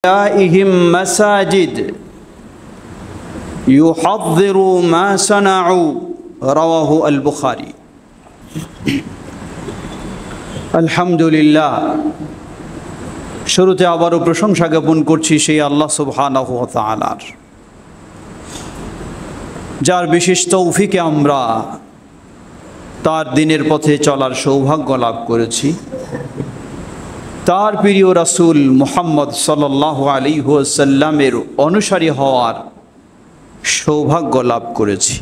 أولئهم مساجد يحضر ما صنعوا رواه البخاري الحمد لله শুরুতে আবারও প্রশংসা জ্ঞাপন করছি সেই আল্লাহ সুবহানাহু ওয়া তাআলার, যার বিশেষ তৌফিকে আমরা তার দিনের পথে চলার সৌভাগ্য লাভ করেছি। তার প্রিয় রাসূল মুহাম্মদ সাল্লাল্লাহু আলাইহি ওয়াসাল্লামের অনুসারী হওয়ার সৌভাগ্য লাভ করেছি।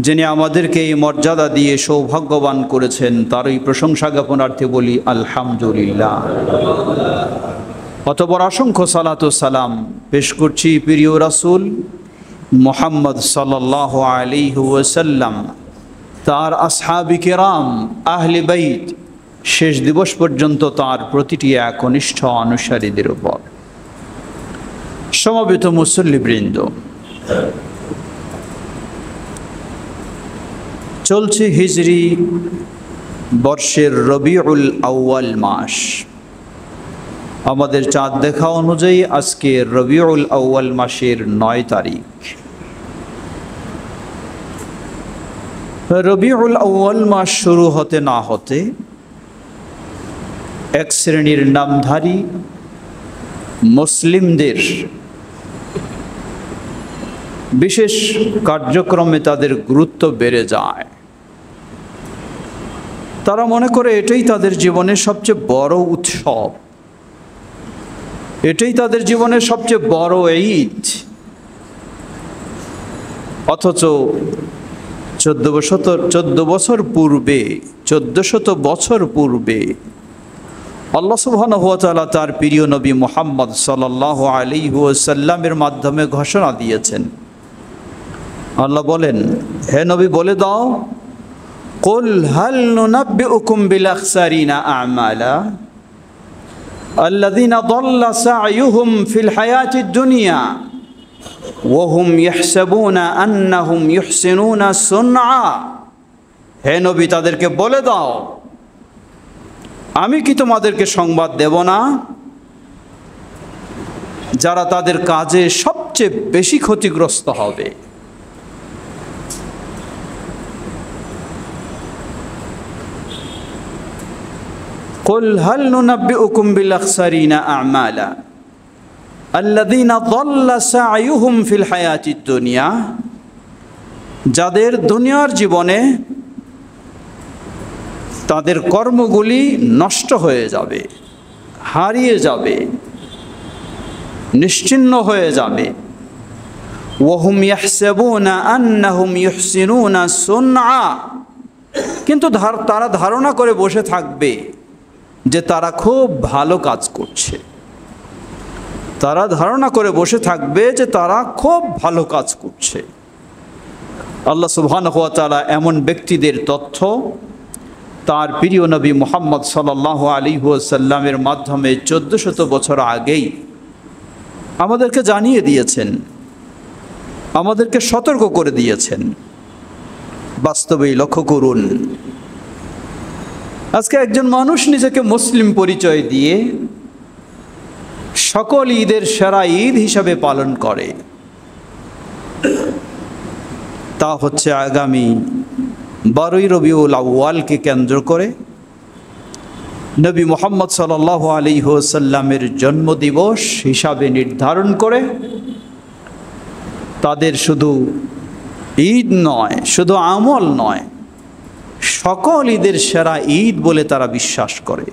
যিনি আমাদেরকে এই মর্যাদা দিয়ে সৌভাগ্যবান করেছেন তারই প্রশংসা জ্ঞাপনার্থে বলি আলহামদুলিল্লাহ। অতঃপর অসংখ্য সালাত ও সালাম পেশ করছি প্রিয় রাসূল মুহাম্মদ সাল্লাল্লাহু আলাইহি ওয়াসাল্লাম, তার আসহাবে কিরাম, আহলে বাইত, শেষ দিবস পর্যন্ত তার প্রতিটি একনিষ্ঠ অনুসারীদের উপর। সমবেত মুসল্লিবৃন্দ, চলছে হিজরি বর্ষের রবিউল আউয়াল মাস। আমাদের চাঁদ দেখা অনুযায়ী আজকে রবিউল আউয়াল মাসের 9 তারিখ। রবিউল আউয়াল মাস শুরু হতে না হতে এক শ্রেণীর নামধারী মুসলিমদের বিশেষ কার্যক্রমে তাদের গুরুত্ব বেড়ে যায়। তারা মনে করে এটাই তাদের জীবনের সবচেয়ে বড় উৎসব, এটাই তাদের জীবনের সবচেয়ে বড় ঈদ। অথচ 1400 বছর পূর্বে আল্লাহ সুবহানাহু ওয়া তাআলা তার প্রিয় নবী মুহাম্মদ সাল্লাল্লাহু আলাইহি ওয়াসাল্লামের মাধ্যমে ঘোষণা দিয়েছেন। আল্লাহ বলেন, হে নবী বলে দাও, কুল হাল নুনাব্বিউকুম বিল আখসারিনা আমালা আল্লাযীনা দাল্লা সা'য়ুহুম ফিল হায়াতিদ দুনিয়া ওয়া হুম ইয়াহসাবুনা আন্নাহুম ইহসিনুনা সুনআ। হে নবী তাদেরকে বলে দাও, আমি কি তোমাদেরকে সংবাদ দেব না যারা তাদের কাজে সবচেয়ে বেশি ক্ষতিগ্রস্ত হবে। কুল হাল নুনাব্বিউকুম বিল আখসারিনা আমালা আল্লাযীনা দাল্লা সা'য়ুহুম ফিল হায়াতিদ দুনিয়া, যাদের দুনিয়ার জীবনে তাদের কর্মগুলি নষ্ট হয়ে যাবে, হারিয়ে যাবে, নিশ্চিহ্ন হয়ে যাবে। ওয়াহুম ইয়াহসাবুনা আন্নাহুম ইহসিনুনা সুনআ, কিন্তু তারা ধারণা করে বসে থাকবে যে তারা খুব ভালো কাজ করছে। তারা ধারণা করে বসে থাকবে যে তারা খুব ভালো কাজ করছে। আল্লাহ সুবহানাহু ওয়া তাআলা এমন ব্যক্তিদের তথ্য তার প্রিয় নবী মুহাম্মদ সাল্লাল্লাহু আলাইহি ওয়াসাল্লামের মাধ্যমে 1400 বছর আগেই আমাদেরকে জানিয়ে দিয়েছেন, আমাদেরকে সতর্ক করে দিয়েছেন। বাস্তবেই লক্ষ্য করুন, আজকে একজন মানুষ নিজেকে মুসলিম পরিচয় দিয়ে সকল ঈদের সেরা ঈদ হিসাবে পালন করে, তা হচ্ছে আগামী 12ই রবিউল আউয়ালকে কেন্দ্র করে নবী মুহাম্মদ সাল্লাল্লাহু আলাইহি ওয়াসাল্লামের জন্মদিবস হিসাবে নির্ধারণ করে তাদের শুধু ঈদ নয়, শুধু আমল নয়, সকল ঈদের সেরা ঈদ বলে তারা বিশ্বাস করে।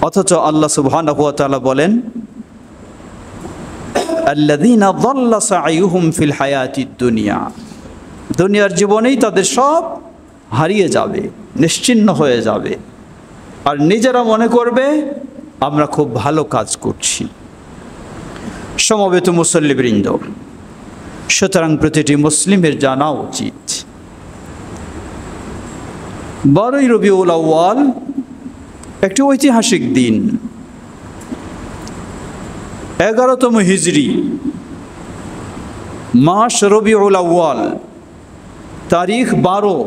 অথচ আল্লাহ সুবহানাহু ওয়া তাআলা বলেন, আল্লাযীনা দাল্লা সা'য়ুহুম ফিল হায়াতিদ দুনিয়া, দুনিয়ার জীবনেই তাদের সব হারিয়ে যাবে, নিশ্চিহ্ন হয়ে যাবে, আর নিজেরা মনে করবে আমরা খুব ভালো কাজ করছি। সমবেত মুসল্লিবৃন্দ, সুতরাং প্রতিটি মুসলিমের জানা উচিত 12ই রবিউল আউয়াল একটি ঐতিহাসিক দিন। 11তম হিজরি মাস রবিউল আউয়াল, তারিখ 12,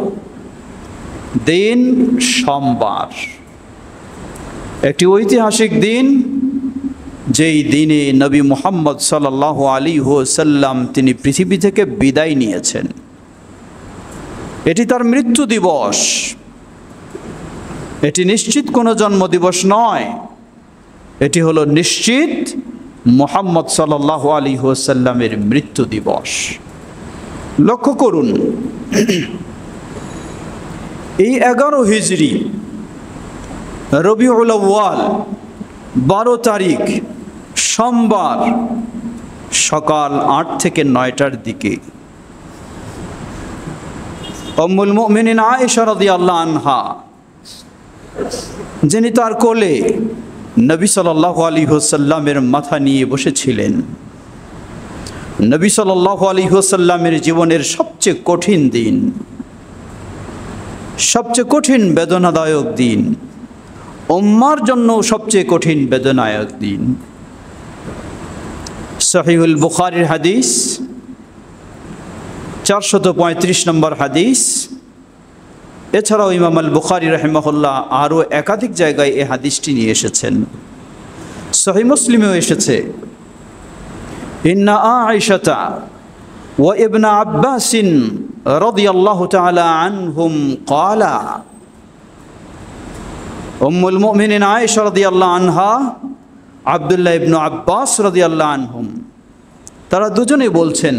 দিন সোমবার। একটি ঐতিহাসিক দিন, যেই দিনে নবী মুহাম্মদ সাল্লাল্লাহু আলাইহি ওয়াসাল্লাম তিনি পৃথিবী থেকে বিদায় নিয়েছেন। এটি তার মৃত্যু দিবস। এটি নিশ্চিত কোনো জন্মদিবস নয়, এটি হলো নিশ্চিত মুহাম্মদ সাল্লাল্লাহু আলাইহি ওয়াসাল্লামের মৃত্যু দিবস। লক্ষ্য করুন, এই 11 হিজরি রবিউল আউয়াল 12 তারিখ সোমবার সকাল 8 থেকে 9টার দিকে উম্মুল মুমিনিন আয়েশা রাদিয়াল্লাহু আনহা, যিনি তার কোলে নবী সাল্লাল্লাহু আলাইহি ওয়াসাল্লামের মাথা নিয়ে বসেছিলেন, নবী সাল্লাল্লাহু আলাইহি ওয়াসাল্লামের জীবনের সবচেয়ে কঠিন দিন, সবচেয়ে কঠিন বেদনাদায়ক দিন, উম্মার জন্য সবচেয়ে কঠিন বেদনাদায়ক দিন। সহিহুল বুখারীর হাদিস 435 নম্বর হাদিস। এছাড়াও ইমাম আল বুখারী রাহিমাহুল্লাহ আরও একাধিক জায়গায় এই হাদিসটি নিয়ে এসেছেন। সহিহ মুসলিমেও এসেছে, ইন্না আয়েশাতা ওয়া ইবনা আব্বাসিন রাদিয়াল্লাহু তাআলা আনহুম ক্বালা, উম্মুল মুমিনিন আয়েশা রাদিয়াল্লাহু আনহা, আব্দুল্লাহ ইবনে আব্বাস রাদিয়াল্লাহু আনহুম, তারা দুজনেই বলছেন,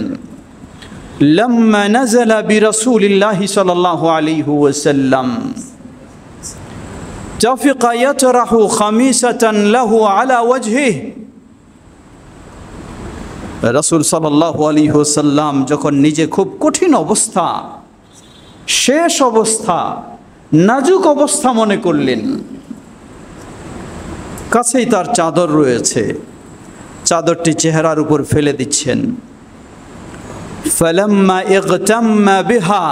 লাম্মা নাযালা বিরাসূলিল্লাহি সাল্লাল্লাহু আলাইহি ওয়াসাল্লাম তাফিকা ইয়াতরাহু খামিসাতান লাহু আলা ওয়াজহিহি, রাসূল সাল্লাল্লাহু আলাইহি ওয়াসাল্লাম যখন নিজে খুব কঠিন অবস্থা, শেষ অবস্থা, নাজুক অবস্থা মনে করলেন, কাছেই তার চাদর রয়েছে, চাদরটি চেহারার উপর ফেলে দিচ্ছেন। ফালাম্মা ইগতাম্মা বিহা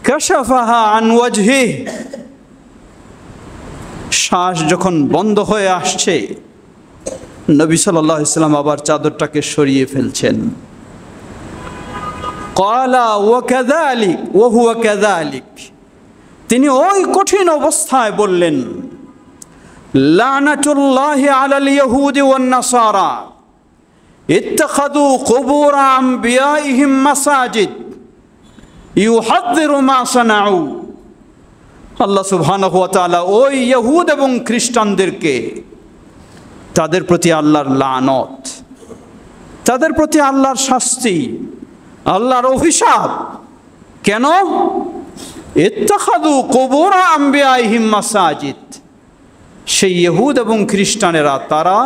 কাশাফাহা আন ওয়াজহিহি, শ্বাস যখন বন্ধ হয়ে আসছে, নবী সাল্লাল্লাহু আলাইহি ওয়াসাল্লাম আবার চাদরটাকে সরিয়ে ফেলছেন। ক্বালা ওয়া কাযালিক ওয়া হুয়া কাযালিক, তিনি ওই কঠিন অবস্থায় বললেন, লানাতুল্লাহি আলাল ইয়াহুদি ওয়ান নাসারা ইত্তাখাযু কুবুর আমবিয়াইহিম মাসাজিদ ইউহাযযিরু মা সানাউ। আল্লাহ সুবহানাহু ওয়া তাআলা ওই ইহুদ এবং খ্রিস্টানদেরকে, তাদের প্রতি আল্লাহর লানত, তাদের প্রতি আল্লাহর শাস্তি, আল্লাহর অভিশাপ। কেন? ইত্তাখাযু কুবুর আমবিয়াইহিম মাসাজিদ, সেই ইহুদ এবং খ্রিস্টানেরা তারা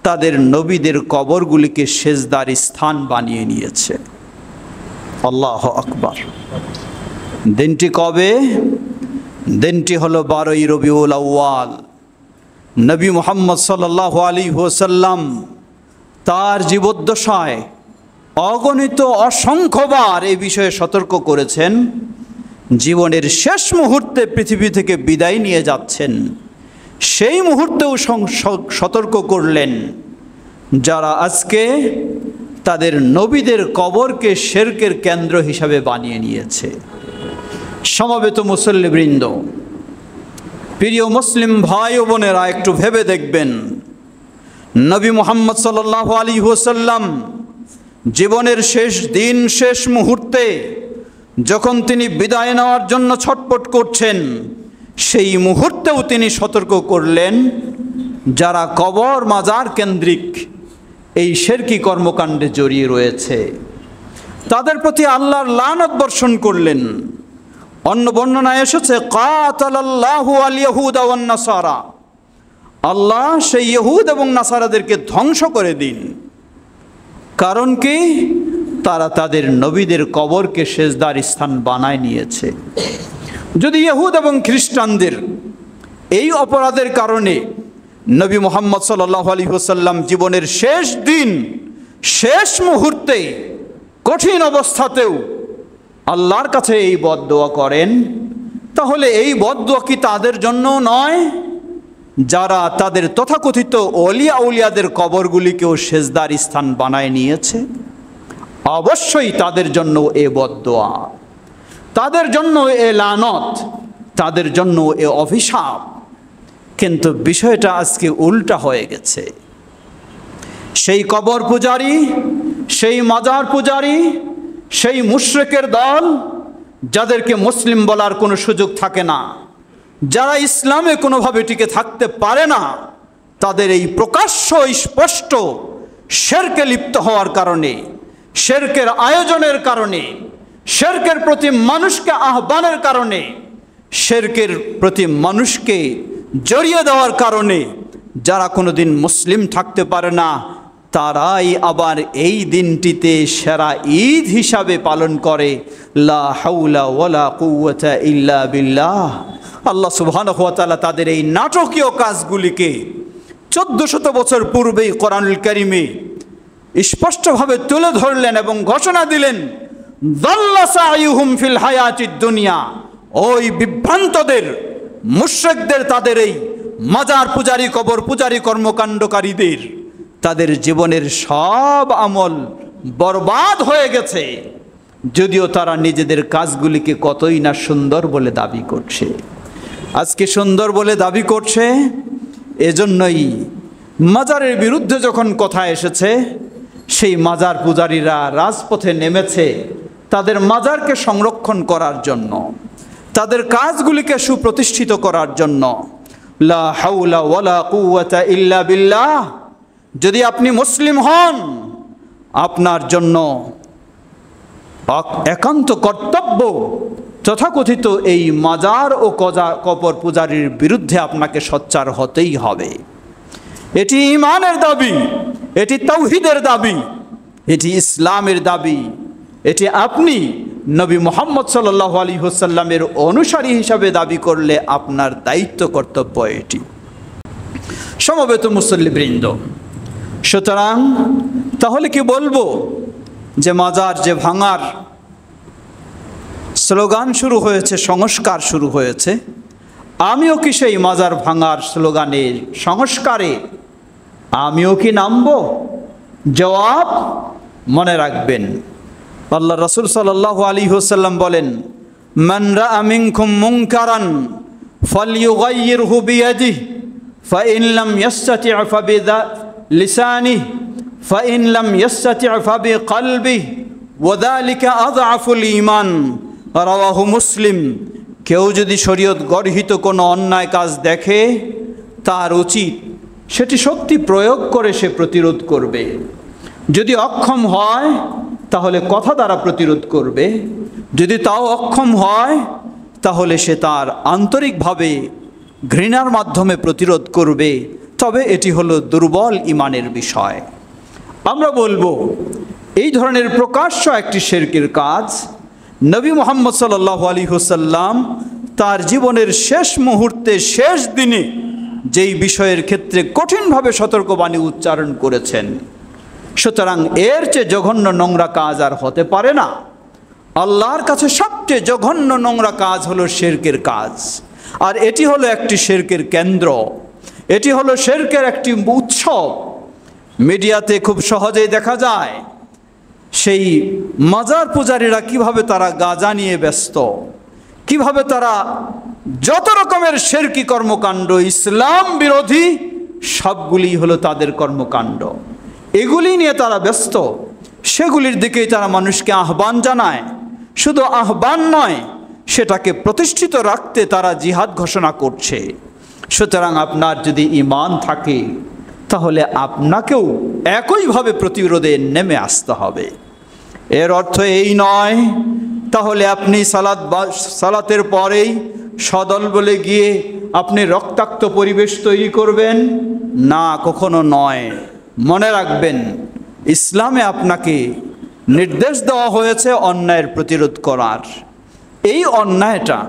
তাদের নবীদের কবরগুলিকে সেজদার স্থান বানিয়ে নিয়েছে। আল্লাহু আকবার। দিনটি কবে? দিনটি হলো 12ই রবিউল আউয়াল। নবী মুহাম্মদ সাল্লাল্লাহু আলাইহি ওয়াসাল্লাম তার জীবদ্দশায় অগণিত অসংখ্যবার এই বিষয়ে সতর্ক করেছেন। জীবনের শেষ মুহূর্তে পৃথিবী থেকে বিদায় নিয়ে যাচ্ছেন, সেই মুহূর্তেও সতর্ক করলেন, যারা আজকে তাদের নবীদের কবরকে শিরকের কেন্দ্র হিসাবে বানিয়ে নিয়েছে। সমবেত মুসল্লিবৃন্দ, প্রিয় মুসলিম ভাই ও বোনেরা, একটু ভেবে দেখবেন, নবী মুহাম্মদ সাল্লাল্লাহু আলাইহি ওয়াসাল্লাম জীবনের শেষ দিন, শেষ মুহূর্তে যখন তিনি বিদায় নেওয়ার জন্য ছটফট করছেন, সেই মুহূর্তেও তিনি সতর্ক করলেন, যারা কবর মাজার কেন্দ্রিক এই শিরকি কর্মকাণ্ডে জড়িয়ে রয়েছে তাদের প্রতি আল্লাহর লানত বর্ষণ করলেন। অন্য বর্ণনায় এসেছে, কাতালাল্লাহু আল ইয়াহুদা ওয়ান নাসারা, আল্লাহ সেই ইহুদ এবং নাসারাদেরকে ধ্বংস করে দিন। কারণ কি? তারা তাদের নবীদের কবরকে সেজদার স্থান বানায় নিয়েছে। যদি ইহুদ এবং খ্রিস্টানদের এই অপরাধের কারণে নবী মুহাম্মদ সাল্লাল্লাহু আলাইহি ওয়াসাল্লাম জীবনের শেষ দিন, শেষ মুহূর্তে, কঠিন অবস্থাতেও আল্লাহর কাছে এই বদদোয়া করেন, তাহলে এই বদদোয়া কি তাদের জন্য নয়, যারা তাদের তথাকথিত ওলিয়া উলিয়াদের কবরগুলিকেও সেজদার স্থান বানায় নিয়েছে? অবশ্যই তাদের জন্য এ বদদোয়া, তাদের জন্য এ লানত, তাদের জন্য এ অভিশাপ। কিন্তু বিষয়টা আজকে উল্টা হয়ে গেছে। সেই কবর পূজারী, সেই মাজার পূজারী, সেই মুশরিকের দল, যাদেরকে মুসলিম বলার কোনো সুযোগ থাকে না, যারা ইসলামে কোনোভাবে টিকে থাকতে পারে না, তাদের এই প্রকাশ্য স্পষ্ট শিরকে লিপ্ত হওয়ার কারণে, শিরকের আয়োজনের কারণে, শিরকের প্রতি মানুষকে আহ্বানের কারণে, শিরকের প্রতি মানুষকে জড়িয়ে দেওয়ার কারণে যারা কোনোদিন মুসলিম থাকতে পারে না, তারাই আবার এই দিনটিতে সেরা ঈদ হিসাবে পালন করে। লা হাওলা ওয়ালা কুওয়াতা ইল্লা বিল্লাহ। আল্লাহ সুবহানাহু ওয়া তাআলা তাদের এই নাটকীয় কাজগুলিকে 1400 বছর পূর্বেই কোরআনুল কারীমে স্পষ্টভাবে তুলে ধরলেন এবং ঘোষণা দিলেন, যাল্লা সাইয়ুহুম ফিল হায়াতিদ দুনিয়া। ওই বিভ্রান্তদের, মুশরিকদের, তাদের এই মাজার পূজারী, কবর পূজারী কর্মকাণ্ডকারীদের তাদের জীবনের সব আমল বরবাদ হয়ে গেছে, যদিও তারা নিজেদের কাজগুলিকে কতই না সুন্দর বলে দাবি করছে। আজকে সুন্দর বলে দাবি করছে, এজন্যই মাজারের বিরুদ্ধে যখন কথা এসেছে, সেই মাজার পূজারীরা রাজপথে নেমেছে তাদের মাজারকে সংরক্ষণ করার জন্য, তাদের কাজগুলিকে সুপ্রতিষ্ঠিত করার জন্য। লা হাওলা ওয়ালা কুওয়াতা ইল্লা বিল্লাহ। যদি আপনি মুসলিম হন, আপনার জন্য একান্ত কর্তব্য তথাকথিত এই মাজার ও কবর পূজারীর বিরুদ্ধে আপনাকে সোচ্চার হতেই হবে। এটি ঈমানের দাবি, এটি তাওহীদের দাবি, এটি ইসলামের দাবি। এটি আপনি নবী মুহাম্মদ সাল্লাল্লাহু আলাইহি ওয়াসাল্লামের অনুসারী হিসাবে দাবি করলে আপনার দায়িত্ব, কর্তব্য এটি। সমবেত মুসল্লিবৃন্দ, সুতরাং তাহলে কি বলবো যে মাজার যে ভাঙার স্লোগান শুরু হয়েছে, সংস্কার শুরু হয়েছে, আমিও কি সেই মাজার ভাঙার স্লোগানের সংস্কারে আমিও কি নামবো? জবাব মনে রাখবেন, আল্লাহ রাসূল সাল্লাল্লাহু আলাইহি ওয়াসাল্লাম বলেন, মান রাআ মিনকুম মুনকারান ফালইয়ুগাইয়িরহু বিয়াদিহি ফাইন লাম ইসতাতি' ফাবিলিসানিহি ফাইন লাম ইসতাতি' ফাবিকলবিহি ওয়া যালিকা আযআফুল ঈমান। রাওয়াহু মুসলিম। কেউ যদি শরীয়ত গর্হিত কোনো অন্যায় কাজ দেখে, তার উচিত সেটি শক্তি প্রয়োগ করে সে প্রতিরোধ করবে। যদি অক্ষম হয় তাহলে কথা দ্বারা প্রতিরোধ করবে, যদি তাও অক্ষম হয় তাহলে সে তার আন্তরিকভাবে ঘৃণার মাধ্যমে প্রতিরোধ করবে। তবে এটি হলো দুর্বল ঈমানের বিষয়। আমরা বলবো, এই ধরনের প্রকাশ্য একটি শিরকের কাজ নবী মুহাম্মদ সাল্লাল্লাহু আলাইহি ওয়াসাল্লাম তার জীবনের শেষ মুহূর্তে, শেষ দিনে যেই বিষয়ের ক্ষেত্রে কঠিনভাবে সতর্কবাণী উচ্চারণ করেছেন, সুতরাং এর চেয়ে জঘন্য নোংরা কাজ আর হতে পারে না। আল্লাহর কাছে সবচেয়ে জঘন্য নোংরা কাজ হলো শিরকের কাজ। আর এটি হলো একটি শিরকের কেন্দ্র, এটি হলো শিরকের একটি উৎসব। মিডিয়াতে খুব সহজেই দেখা যায় সেই মাজার পূজারীরা কিভাবে তারা গাঁজা নিয়ে ব্যস্ত, কিভাবে তারা যত রকমের শিরকি কর্মকাণ্ড, ইসলাম বিরোধী সবগুলি হলো তাদের কর্মকাণ্ড, এগুলি নিয়ে তারা ব্যস্ত। সেগুলির দিকেই তারা মানুষকে আহ্বান জানায়। শুধু আহ্বান নয়, সেটাকে প্রতিষ্ঠিত রাখতে তারা জিহাদ ঘোষণা করছে। সুতরাং আপনার যদি ঈমান থাকে তাহলে আপনাকেও একইভাবে প্রতিরোধে নেমে আসতে হবে। এর অর্থ এই নয় তাহলে আপনি সালাতের পরেই সদল বলে গিয়ে আপনি রক্তাক্ত পরিবেশ তৈরি করবেন, না, কখনো নয়। মনে রাখবেন, ইসলামে আপনাকে নির্দেশ দেওয়া হয়েছে অন্যায়ের প্রতিরোধ করার। এই অন্যায়টা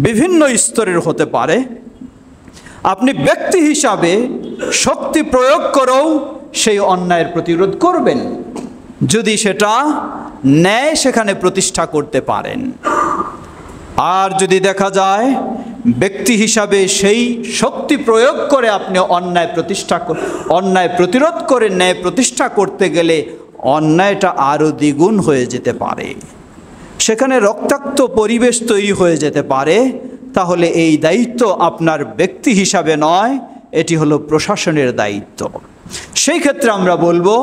বিভিন্ন স্তরের হতে পারে। আপনি ব্যক্তি হিসাবে শক্তি প্রয়োগ করেও সেই অন্যায়ের প্রতিরোধ করবেন, যদি সেটা ন্যায় সেখানে প্রতিষ্ঠা করতে পারেন। আর যদি দেখা যায় ব্যক্তি হিসাবে সেই শক্তি প্রয়োগ করে আপনি অন্যায় প্রতিরোধ করে ন্যায় প্রতিষ্ঠা করতে গেলে অন্যায়টা আরও দ্বিগুণ হয়ে যেতে পারে, সেখানে রক্তাক্ত পরিবেশ তৈরি হয়ে যেতে পারে, তাহলে এই দায়িত্ব আপনার ব্যক্তি হিসাবে নয়, এটি হলো প্রশাসনের দায়িত্ব। সেই ক্ষেত্রে আমরা বলবো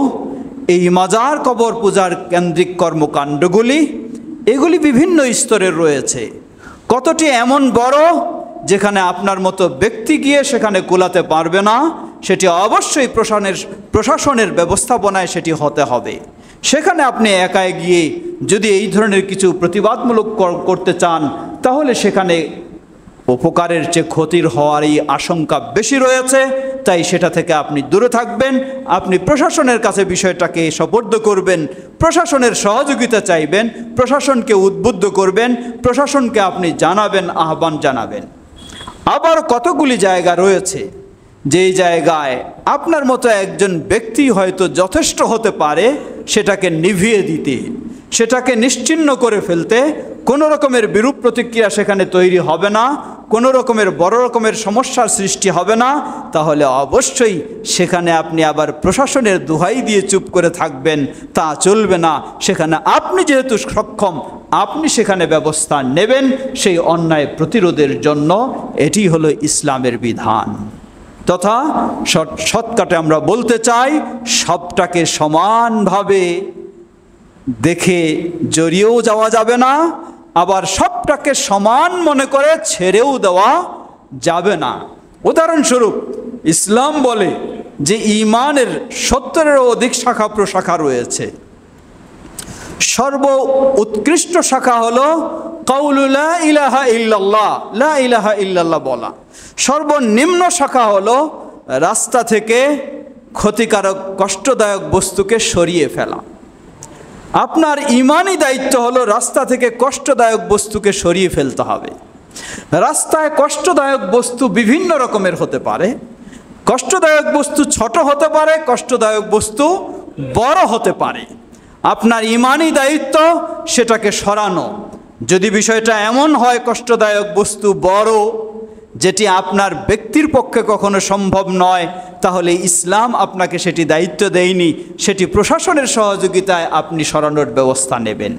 এই মাজার কবর পূজার কেন্দ্রিক কর্মকাণ্ডগুলি এগুলি বিভিন্ন স্তরের রয়েছে। কতটি এমন বড় যেখানে আপনার মতো ব্যক্তি গিয়ে সেখানে কুলাতে পারবে না, সেটি অবশ্যই প্রশাসনের ব্যবস্থাপনায় সেটি হতে হবে। সেখানে আপনি একাই গিয়ে যদি এই ধরনের কিছু প্রতিবাদমূলক করতে চান, তাহলে সেখানে উপকারের চেয়ে ক্ষতির হওয়ারই আশঙ্কা বেশি রয়েছে। তাই সেটা থেকে আপনি দূরে থাকবেন। আপনি প্রশাসনের কাছে বিষয়টাকে সোপর্দ করবেন, প্রশাসনের সহযোগিতা চাইবেন, প্রশাসনকে উদ্বুদ্ধ করবেন, প্রশাসনকে আপনি জানাবেন, আহ্বান জানাবেন। আবার কতগুলি জায়গা রয়েছে যেই জায়গায় আপনার মতো একজন ব্যক্তি হয়তো যথেষ্ট হতে পারে সেটাকে নিভিয়ে দিতে, সেটাকে নিশ্চিহ্ন করে ফেলতে। কোনো রকমের বিরূপ প্রতিক্রিয়া সেখানে তৈরি হবে না, কোনো রকমের বড় রকমের সমস্যার সৃষ্টি হবে না। তাহলে অবশ্যই সেখানে আপনি আবার প্রশাসনের দোহাই দিয়ে চুপ করে থাকবেন, তা চলবে না। সেখানে আপনি যেহেতু সক্ষম, আপনি সেখানে ব্যবস্থা নেবেন সেই অন্যায় প্রতিরোধের জন্য। এটি হলো ইসলামের বিধান। তথা শর্টকাটে আমরা বলতে চাই, সবটাকে সমানভাবে দেখে জড়িয়েও যাওয়া যাবে না, আবার সবটাকে সমান মনে করে ছেড়েও দেওয়া যাবে না। উদাহরণস্বরূপ ইসলাম বলে যে ঈমানের 70-এরও অধিক শাখা প্রশাখা রয়েছে। সর্ব উৎকৃষ্ট শাখা হলো কাউলু লা ইলাহা ইল্লাল্লাহ, লা ইলাহা ইল্লাল্লাহ বলা। সর্বনিম্ন শাখা হলো রাস্তা থেকে ক্ষতিকারক কষ্টদায়ক বস্তুকে সরিয়ে ফেলা। আপনার ঈমানি দায়িত্ব হলো রাস্তা থেকে কষ্টদায়ক বস্তুকে সরিয়ে ফেলতে হবে। রাস্তায় কষ্টদায়ক বস্তু বিভিন্ন রকমের হতে পারে। কষ্টদায়ক বস্তু ছোট হতে পারে, কষ্টদায়ক বস্তু বড় হতে পারে। আপনার ঈমানি দায়িত্ব সেটাকে সরানো। যদি বিষয়টা এমন হয় কষ্টদায়ক বস্তু বড়, যেটি আপনার ব্যক্তির পক্ষে কখনো সম্ভব নয়, তাহলে ইসলাম আপনাকে সেটি দায়িত্ব দেয়নি, সেটি প্রশাসনের সহযোগিতায় আপনি সরানোর ব্যবস্থা নেবেন।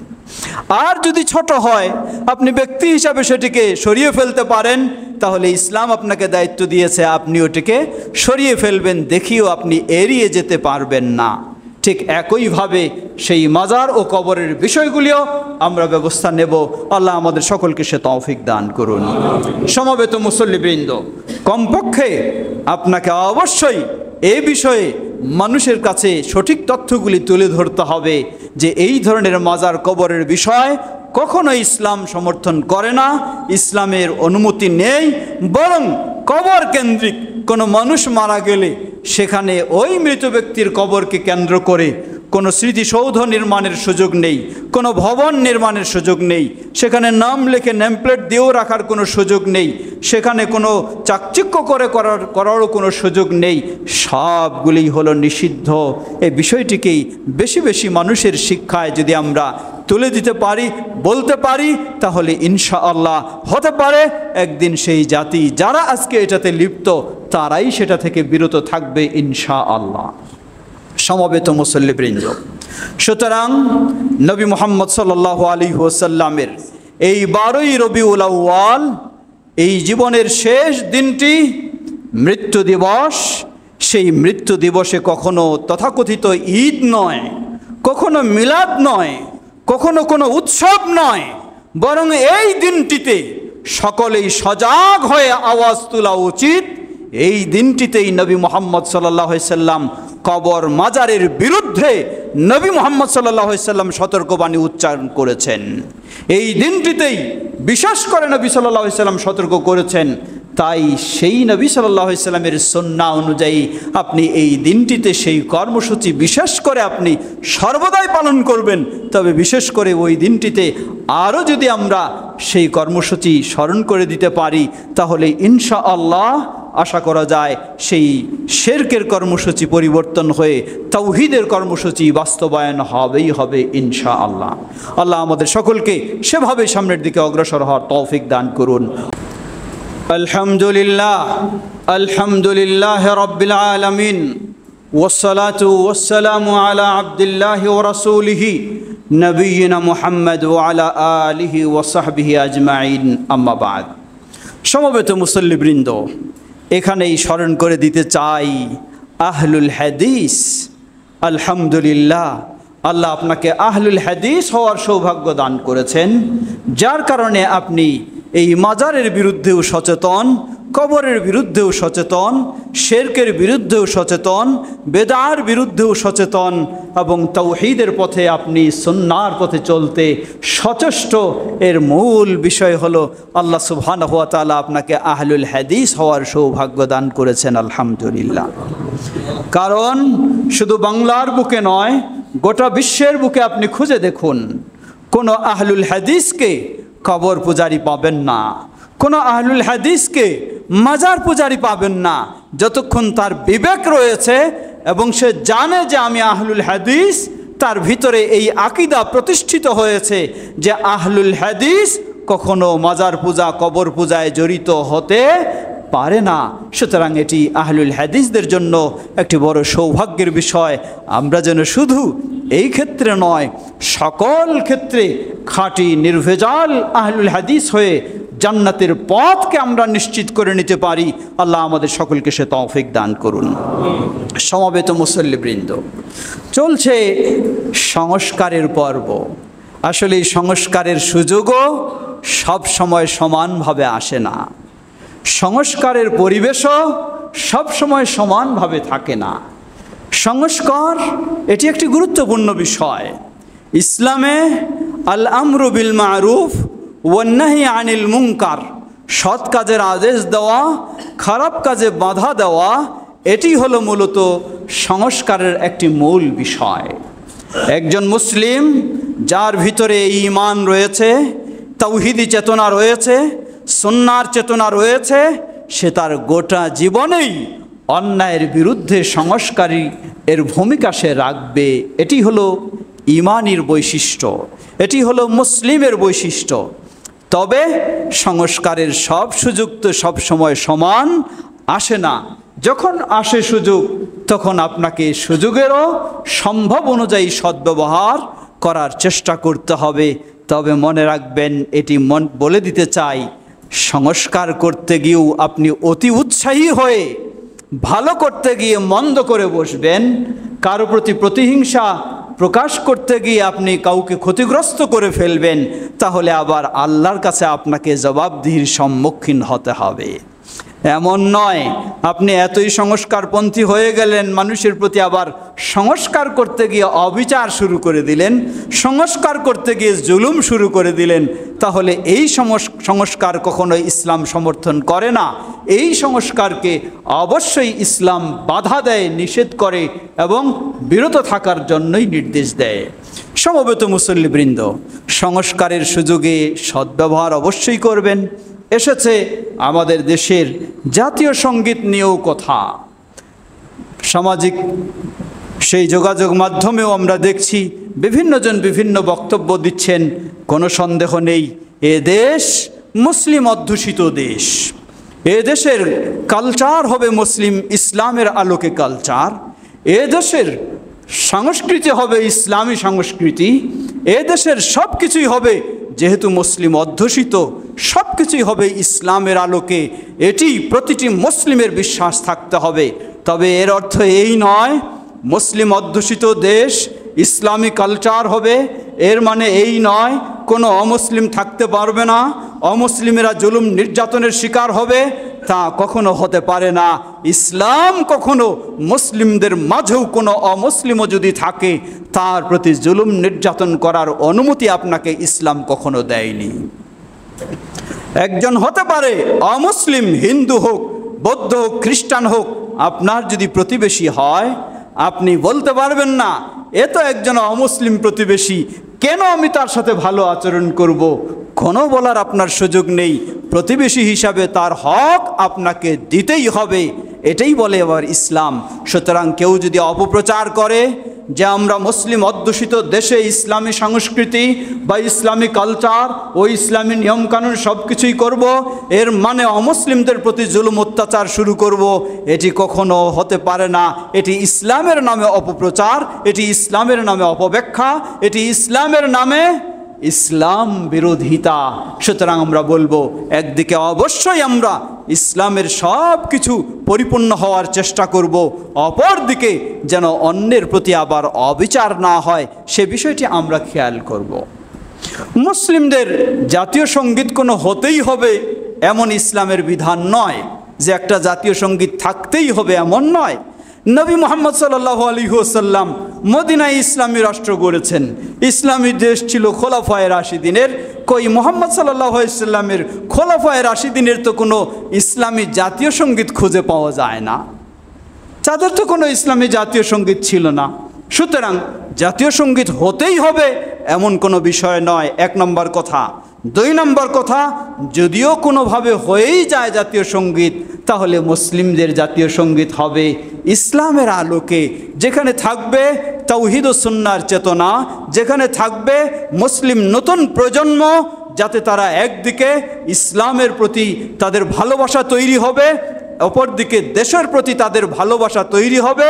আর যদি ছোট হয়, আপনি ব্যক্তি হিসাবে সেটিকে সরিয়ে ফেলতে পারেন, তাহলে ইসলাম আপনাকে দায়িত্ব দিয়েছে আপনি ওটিকে সরিয়ে ফেলবেন, দেখিও আপনি এড়িয়ে যেতে পারবেন না। ঠিক একইভাবে সেই মাজার ও কবরের বিষয়গুলিও আমরা ব্যবস্থা নেব। আল্লাহ আমাদের সকলকে সে তৌফিক দান করুন। সমবেত মুসল্লিবৃন্দ, কমপক্ষে আপনাকে অবশ্যই এই বিষয়ে মানুষের কাছে সঠিক তথ্যগুলি তুলে ধরতে হবে যে এই ধরনের মাজার কবরের বিষয় কখনো ইসলাম সমর্থন করে না, ইসলামের অনুমতি নেই। বরং কবর কেন্দ্রিক কোনো মানুষ মারা গেলে সেখানে ওই মৃত ব্যক্তির কবরকে কেন্দ্র করে কোনো স্মৃতিসৌধ নির্মাণের সুযোগ নেই, কোনো ভবন নির্মাণের সুযোগ নেই, সেখানে নাম লিখে নেমপ্লেট দিয়েও রাখার কোনো সুযোগ নেই, সেখানে কোনো চাকচিক্য করারও কোনো সুযোগ নেই। সবগুলি হলো নিষিদ্ধ। এই বিষয়টিকেই বেশি বেশি মানুষের শিক্ষায় যদি আমরা তুলে দিতে পারি, বলতে পারি, তাহলে ইনশাআল্লাহ হতে পারে একদিন সেই জাতি যারা আজকে এটাতে লিপ্ত তারাই সেটা থেকে বিরত থাকবে ইনশাআল্লাহ। সমবেত মুসল্লিবৃন্দ, সুতরাং নবী মুহাম্মদ সাল্লাল্লাহু আলাইহি ওয়াসাল্লামের এই 12ই রবিউল আউয়াল, এই জীবনের শেষ দিনটি মৃত্যু দিবস। সেই মৃত্যু দিবসে কখনো তথাকথিত ঈদ নয়, কখনো মিলাদ নয়, কখনো কোনো উৎসব নয়, বরং এই দিনটিতে সকলেই সজাগ হয়ে আওয়াজ তোলা উচিত। এই দিনটিতেই নবী মুহাম্মদ সাল্লাল্লাহু আলাইহি সাল্লাম কবর মাজারের বিরুদ্ধে নবী মুহাম্মদ সাল্লাল্লাহু আলাইহি সাল্লাম সতর্কবাণী উচ্চারণ করেছেন। এই দিনটিতেই বিশেষ করে নবী সাল্লাল্লাহু আলাইহি সাল্লাম সতর্ক করেছেন। তাই সেই নবী সাল্লাল্লাহু আলাইহি সাল্লামের সুন্নাহ অনুযায়ী আপনি এই দিনটিতে সেই কর্মসূচি বিশেষ করে আপনি সর্বদাই পালন করবেন। তবে বিশেষ করে ওই দিনটিতে আরও যদি আমরা সেই কর্মসূচি স্মরণ করে দিতে পারি, তাহলে ইনশাআল্লাহ আশা করা যায় সেই শিরকের কর্মসূচি পরিবর্তন হয়ে তাওহীদের কর্মসূচি বাস্তবায়ন হবেই হবে ইনশাআল্লাহ। আল্লাহ আমাদের সকলকে সেভাবে সামনের দিকে অগ্রসর হওয়ার তৌফিক দান করুন। আলহামদুলিল্লাহ, আলহামদুলিল্লাহ রাব্বিল আলামিন, ওয়াসসালাতু ওয়াসসালামু আলা আবদিল্লাহি ওয়া রাসূলিহি নবিয়িনা মুহাম্মদ ওয়া আলা আলিহি ওয়া সাহবিহি আজমাইন, আম্মা বা'দ। সমবেত মুসল্লিবৃন্দ, এখানেই স্মরণ করে দিতে চাই আহলুল হাদিস। আলহামদুলিল্লাহ, আল্লাহ আপনাকে আহলুল হাদিস হওয়ার সৌভাগ্য দান করেছেন, যার কারণে আপনি এই মাজারের বিরুদ্ধেও সচেতন, কবরের বিরুদ্ধেও সচেতন, শিরকের বিরুদ্ধেও সচেতন, বেদার বিরুদ্ধেও সচেতন, এবং তাওহীদের পথে আপনি সুন্নাহর পথে চলতে সচেষ্ট। এর মূল বিষয় হলো আল্লাহ সুবহানাহু ওয়া তাআলা আপনাকে আহলুল হাদিস হওয়ার সৌভাগ্য দান করেছেন। আলহামদুলিল্লাহ। কারণ শুধু বাংলার বুকে নয়, গোটা বিশ্বের বুকে আপনি খুঁজে দেখুন, কোনো আহলুল হাদিসকে কবর পূজারি পাবেন না, কোনো আহলুল হাদিসকে মাজার পূজারি পাবেন না, যতক্ষণ তার বিবেক রয়েছে এবং সে জানে যে আমি আহলুল হাদিস, তার ভিতরে এই আকীদা প্রতিষ্ঠিত হয়েছে যে আহলুল হাদিস কখনো মাজার পূজা, কবর পূজায় জড়িত হতে পারে না। সুতরাং এটি আহলুল হাদিসদের জন্য একটি বড় সৌভাগ্যের বিষয়। আমরা যেন শুধু এই ক্ষেত্রে নয়, সকল ক্ষেত্রে খাঁটি নির্ভেজাল আহলুল হাদিস হয়ে জান্নাতের পথকে আমরা নিশ্চিত করে নিতে পারি। আল্লাহ আমাদের সকলকে সে তৌফিক দান করুন। সমবেত মুসল্লিবৃন্দ, চলছে সংস্কারের পর্ব। আসলে এই সংস্কারের সুযোগও সব সময় সমানভাবে আসে না, সংস্কারের পরিবেশও সব সময় সমানভাবে থাকে না। সংস্কার এটি একটি গুরুত্বপূর্ণ বিষয়। ইসলামে আল আমরু বিল মারুফ ওয়ান নাহি আনিল মুনকার, সৎ কাজের আদেশ দেওয়া, খারাপ কাজে বাধা দেওয়া, এটি হলো মূলত সংস্কারের একটি মূল বিষয়। একজন মুসলিম যার ভিতরে ঈমান রয়েছে, তাওহীদি চেতনা রয়েছে, সুন্নাহর চেতনা রয়েছে, সে তার গোটা জীবনেই অন্যায়ের বিরুদ্ধে সংস্কারী এর ভূমিকা সে রাখবে। এটি হলো ঈমানের বৈশিষ্ট্য, এটি হলো মুসলিমের বৈশিষ্ট্য। তবে সংস্কারের সব সুযোগ তো সবসময় সমান আসে না। যখন আসে সুযোগ, তখন আপনাকে সুযোগেরও সম্ভব অনুযায়ী সদ্ব্যবহার করার চেষ্টা করতে হবে। তবে মনে রাখবেন, এটি বলে দিতে চাই, সংস্কার করতে গিয়েও আপনি অতি উৎসাহী হয়ে ভালো করতে গিয়ে মন্দ করে বসবেন, কারো প্রতি প্রতিহিংসা প্রকাশ করতে গিয়ে আপনি কাউকে ক্ষতিগ্রস্ত করে ফেলবেন, তাহলে আবার আল্লাহর কাছে আপনাকে জবাবদিহির সম্মুখীন হতে হবে। এমন নয় আপনি এতই সংস্কারপন্থী হয়ে গেলেন, মানুষের প্রতি আবার সংস্কার করতে গিয়ে অবিচার শুরু করে দিলেন, সংস্কার করতে গিয়ে জুলুম শুরু করে দিলেন, তাহলে এই সংস্কার কখনোই ইসলাম সমর্থন করে না। এই সংস্কারকে অবশ্যই ইসলাম বাধা দেয়, নিষেধ করে এবং বিরত থাকার জন্যই নির্দেশ দেয়। সমবেত মুসল্লিবৃন্দ, সংস্কারের সুযোগে সদ্ব্যবহার অবশ্যই করবেন। এসেছে আমাদের দেশের জাতীয় সঙ্গীত নিয়েও কথা, সামাজিক সেই যোগাযোগ মাধ্যমেও আমরা দেখছি বিভিন্নজন বিভিন্ন বক্তব্য দিচ্ছেন। কোনো সন্দেহ নেই, এ দেশ মুসলিম অধ্যুষিত দেশ। এ দেশের কালচার হবে মুসলিম ইসলামের আলোকে কালচার, এ দেশের সংস্কৃতি হবে ইসলামী সংস্কৃতি, এ দেশের সব কিছুই হবে, যেহেতু মুসলিম অধ্যুষিত, সব কিছুই হবে ইসলামের আলোকে। এটি প্রতিটি মুসলিমের বিশ্বাস থাকতে হবে। তবে এর অর্থ এই নয় মুসলিম অধ্যুষিত দেশ ইসলামী কালচার হবে, এর মানে এই নয় কোনো অমুসলিম থাকতে পারবে না, অমুসলিমেরা জুলুম নির্যাতনের শিকার হবে, তা কখনো হতে পারে না। ইসলাম কখনো মুসলিমদের মাঝেও কোনো অমুসলিমও যদি থাকে, তার প্রতি জুলুম নির্যাতন করার অনুমতি আপনাকে ইসলাম কখনো দেয়নি। একজন হতে পারে অমুসলিম, হিন্দু হোক, বৌদ্ধ হোক, খ্রিস্টান হোক, আপনার যদি প্রতিবেশী হয়, আপনি বলতে পারবেন না এ তো একজন অমুসলিম প্রতিবেশী, কেন আমি তার সাথে ভালো আচরণ করব? কোনো বলার আপনার সুযোগ নেই। প্রতিবেশী হিসাবে তার হক আপনাকে দিতেই হবে, এটাই বলে আবার ইসলাম। সুতরাং কেউ যদি অপপ্রচার করে যে আমরা মুসলিম অধ্যুষিত দেশে ইসলামী সংস্কৃতি বা ইসলামী কালচার ও ইসলামী নিয়মকানুন সব কিছুই করব, এর মানে অমুসলিমদের প্রতি জুলুম অত্যাচার শুরু করব, এটি কখনো হতে পারে না। এটি ইসলামের নামে অপপ্রচার, এটি ইসলামের নামে অপব্যাখ্যা, এটি ইসলামের নামে ইসলাম বিরোধিতা। সুতরাং আমরা বলবো, একদিকে অবশ্যই আমরা ইসলামের সব কিছু পরিপূর্ণ হওয়ার চেষ্টা করব, অপরদিকে যেন অন্যের প্রতি আবার অবিচার না হয় সে বিষয়টি আমরা খেয়াল করব। মুসলিমদের জাতীয় সঙ্গীত কোনো হতেই হবে এমন ইসলামের বিধান নয়, যে একটা জাতীয় সঙ্গীত থাকতেই হবে এমন নয়। নবী মুহাম্মদ সাল্লাল্লাহু আলাইহি ওয়াসাল্লাম মদিনায় ইসলামী রাষ্ট্র গড়েছেন, ইসলামী দেশ ছিল খোলাফায়ে রাশিদিনের। কই মুহাম্মদ সাল্লাল্লাহু আলাইহি ওয়াসাল্লামের খোলাফায়ে রাশিদিনের তো কোনো ইসলামী জাতীয় সঙ্গীত খুঁজে পাওয়া যায় না, তাদের তো কোনো ইসলামী জাতীয় সঙ্গীত ছিল না। সুতরাং জাতীয় সঙ্গীত হতেই হবে এমন কোনো বিষয় নয়, এক নম্বর কথা। দুই নম্বর কথা, যদিও কোনোভাবে হয়েই যায় জাতীয় সঙ্গীত, তাহলে মুসলিমদের জাতীয় সঙ্গীত হবে ইসলামের আলোকে, যেখানে থাকবে তাওহীদ ও সুন্নাহর চেতনা, যেখানে থাকবে মুসলিম নতুন প্রজন্ম, যাতে তারা একদিকে ইসলামের প্রতি তাদের ভালোবাসা তৈরি হবে, অপরদিকে দেশের প্রতি তাদের ভালোবাসা তৈরি হবে,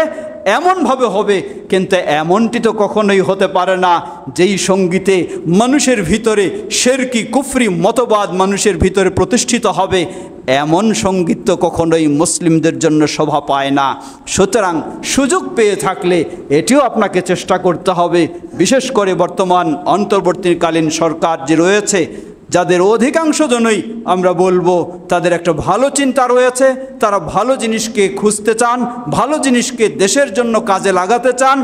এমনভাবে হবে। কিন্তু এমনটি তো কখনোই হতে পারে না যেই সঙ্গীতে মানুষের ভিতরে শিরকি কুফরি মতবাদ মানুষের ভিতরে প্রতিষ্ঠিত হবে, এমন সঙ্গীত তো কখনোই মুসলিমদের জন্য শোভা পায় না। সুতরাং সুযোগ পেয়ে থাকলে এটিও আপনাকে চেষ্টা করতে হবে। বিশেষ করে বর্তমান অন্তর্বর্তীকালীন সরকার যে রয়েছে, যাদের অধিকাংশ জনই আমরা বলবো তাদের একটা ভালো চিন্তা রয়েছে, তারা ভালো জিনিসকে খুঁজতে চান, ভালো জিনিসকে দেশের জন্য কাজে লাগাতে চান।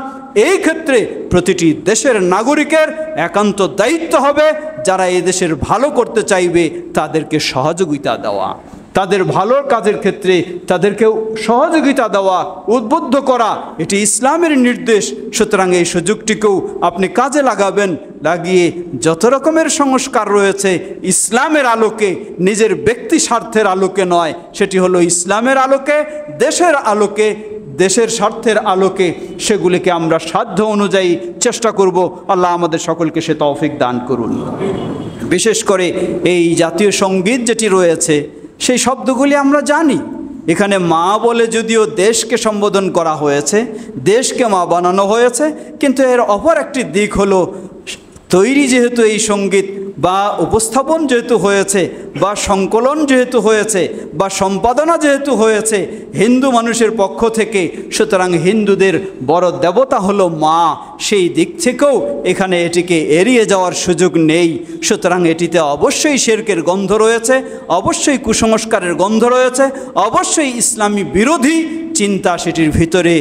এই ক্ষেত্রে প্রতিটি দেশের নাগরিকের একান্ত দায়িত্ব হবে, যারা এই দেশের ভালো করতে চাইবে তাদেরকে সহযোগিতা দেওয়া, তাদের ভালোর কাজের ক্ষেত্রে তাদেরকে সহযোগিতা দেওয়া, উদ্বুদ্ধ করা, এটি ইসলামের নির্দেশ। সুতরাং এই সুযোগটিকেও আপনি কাজে লাগাবেন, লাগিয়ে যত রকমের সংস্কার রয়েছে ইসলামের আলোকে, নিজের ব্যক্তি স্বার্থের আলোকে নয়, সেটি হলো ইসলামের আলোকে, দেশের আলোকে, দেশের স্বার্থের আলোকে, সেগুলিকে আমরা সাধ্য অনুযায়ী চেষ্টা করব। আল্লাহ আমাদের সকলকে সে তৌফিক দান করুন। বিশেষ করে এই জাতীয় সঙ্গীত যেটি রয়েছে, সেই শব্দগুলি আমরা জানি। এখানে মা বলে যদিও দেশকে সম্বোধন করা হয়েছে, দেশকে মা বানানো হয়েছে, কিন্তু এর অপর একটি দিক হলো, তৈরি যেহেতু এই সঙ্গীত বা উপস্থাপন যেহেতু হয়েছে, বা সংকলন যেহেতু হয়েছে, বা সম্পাদনা যেহেতু হয়েছে হিন্দু মানুষের পক্ষ থেকে, সুতরাং হিন্দুদের বড় দেবতা হলো মা। সেই দিক থেকেও এখানে এটিকে এড়িয়ে যাওয়ার সুযোগ নেই। সুতরাং এটিতে অবশ্যই শিরকের গন্ধ রয়েছে, অবশ্যই কুসংস্কারের গন্ধ রয়েছে, অবশ্যই ইসলামী বিরোধী চিন্তা সেটির ভিতরে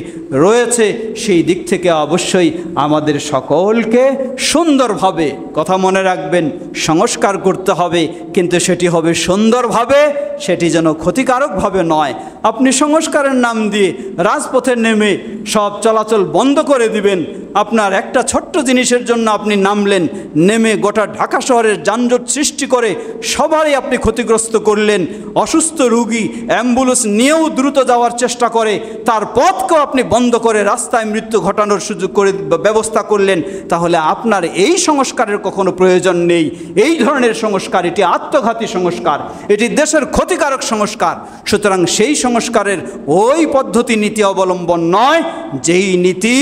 রয়েছে। সেই দিক থেকে অবশ্যই আমাদের সকলকে সুন্দরভাবে, কথা মনে রাখবেন, সংস্কার করতে হবে, কিন্তু সেটি হবে সুন্দরভাবে, সেটি যেন ক্ষতিকারকভাবে নয়। আপনি সংস্কারের নাম দিয়ে রাজপথে নেমে সব চলাচল বন্ধ করে দিবেন, আপনার একটা ছোট্ট জিনিসের জন্য আপনি নামলেন, নেমে গোটা ঢাকা শহরের যানজট সৃষ্টি করে সবারই আপনি ক্ষতিগ্রস্ত করলেন। অসুস্থ রুগী অ্যাম্বুলেন্স নিয়েও দ্রুত যাওয়ার চেষ্টা করে, তার পথকেও আপনি বন্ধ করে রাস্তায় মৃত্যু ঘটানোর সুযোগ করে ব্যবস্থা করলেন। তাহলে আপনার এই সংস্কারের কখনো প্রয়োজন নেই। এই ধরনের সংস্কার, এটি আত্মঘাতী সংস্কার, এটি দেশের ক্ষতিকারক সংস্কার। সুতরাং সেই সংস্কারের ওই পদ্ধতি নীতি অবলম্বন নয়, যেই নীতি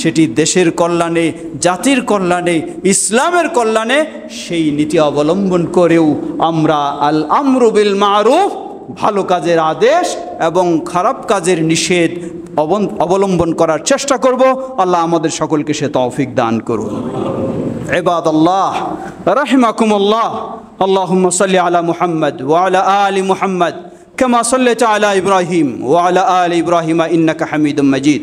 সেটি দেশের কল্যাণে, জাতির কল্যাণে, ইসলামের কল্যাণে, সেই নীতি অবলম্বন করেও আমরা আল আমরু বিল মারুফ, ভালো কাজের আদেশ এবং খারাপ কাজের নিষেধ অবলম্বন করার চেষ্টা করব। আল্লাহ আমাদের সকলকে সে তৌফিক দান করুন। ইবাদাল্লাহ রাহিমাকুমুল্লাহ, আল্লাহুম্মা সাল্লি আলা মুহাম্মদ ওয়া আলা আলি মুহাম্মদ কামা সাল্লাইতা আলা ইব্রাহিম ওয়া আলা আলি ইব্রাহিম ইন্নাকা হামিদুম মাজিদ।